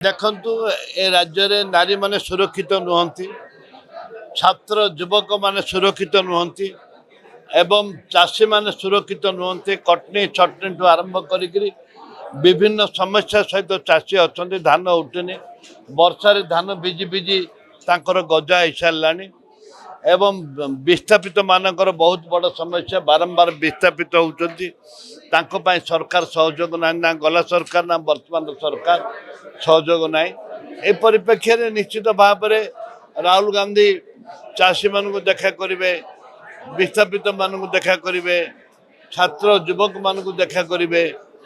ଦେଖନ୍ତୁ ଏ ରାଜ୍ୟରେ ନାରୀମାନେ ସୁରକ୍ଷିତ ନୁହନ୍ତି, ଛାତ୍ର ଯୁବକମାନେ ସୁରକ୍ଷିତ ନୁହନ୍ତି ଏବଂ ଚାଷୀମାନେ ସୁରକ୍ଷିତ ନୁହନ୍ତି। କଟନୀ ଛଟନୀଠୁ ଆରମ୍ଭ କରିକିରି ବିଭିନ୍ନ ସମସ୍ୟା ସହିତ ଚାଷୀ ଅଛନ୍ତି। ଧାନ ଉଠୁନି, ବର୍ଷାରେ ଧାନ ଭିଜି ଭିଜି ତାଙ୍କର ଗଜା ହେଇସାରିଲାଣି ଏବଂ ବିସ୍ଥାପିତ ମାନଙ୍କର ବହୁତ ବଡ଼ ସମସ୍ୟା, ବାରମ୍ବାର ବିସ୍ଥାପିତ ହେଉଛନ୍ତି। ତାଙ୍କ ପାଇଁ ସରକାର ସହଯୋଗ ନାହିଁ, ନା ଗଲା ସରକାର ନା ବର୍ତ୍ତମାନ ସରକାର ସହଯୋଗ ନାହିଁ। ଏ ପରିପ୍ରେକ୍ଷୀରେ ନିଶ୍ଚିତ ଭାବରେ ରାହୁଲ ଗାନ୍ଧୀ ଚାଷୀମାନଙ୍କୁ ଦେଖା କରିବେ, ବିସ୍ଥାପିତ ମାନଙ୍କୁ ଦେଖା କରିବେ, ଛାତ୍ର ଯୁବକମାନଙ୍କୁ ଦେଖା କରିବେ।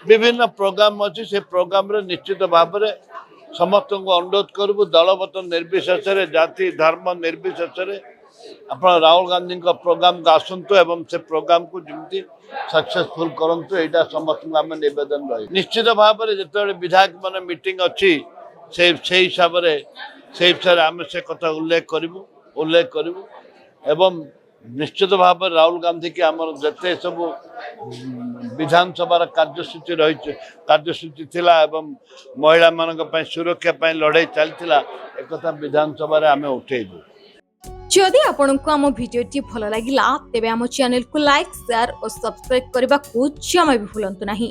ବିଭିନ୍ନ ପ୍ରୋଗ୍ରାମ ଅଛି, ସେ ପ୍ରୋଗ୍ରାମରେ ନିଶ୍ଚିତ ଭାବରେ ସମସ୍ତଙ୍କୁ ଅନୁରୋଧ କରିବୁ, ଦଳଗତ ନିର୍ବିଶେଷରେ, ଜାତି ଧର୍ମ ନିର୍ବିଶେଷରେ ଆପଣ ରାହୁଲ ଗାନ୍ଧୀଙ୍କ ପ୍ରୋଗ୍ରାମକୁ ଆସନ୍ତୁ ଏବଂ ସେ ପ୍ରୋଗ୍ରାମକୁ ଯେମିତି ସକ୍ସେସଫୁଲ କରନ୍ତୁ, ଏଇଟା ସମସ୍ତଙ୍କୁ ଆମେ ନିବେଦନ ରହିବୁ। ନିଶ୍ଚିତ ଭାବରେ ଯେତେବେଳେ ବିଧାୟକ ମାନେ ମିଟିଂ ଅଛି ସେଇ ହିସାବରେ ଆମେ ସେ କଥା ଉଲ୍ଲେଖ କରିବୁ ଏବଂ ନିଶ୍ଚିତ ଭାବରେ ରାହୁଲ ଗାନ୍ଧୀକି ଆମର ଯେତେ ସବୁ ବିଧାନସଭାର କାର୍ଯ୍ୟସୂଚୀ ଥିଲା ଏବଂ ମହିଳାମାନଙ୍କ ପାଇଁ ସୁରକ୍ଷା ପାଇଁ ଲଢ଼େଇ ଚାଲିଥିଲା, ଏକଥା ବିଧାନସଭାରେ ଆମେ ଉଠେଇବୁ। जदि आपंक आम भिडी भल लगा तेब आम चैनल को लाइक, शेयर और सब्सक्राइब करने को जमा भी भूलु नहीं।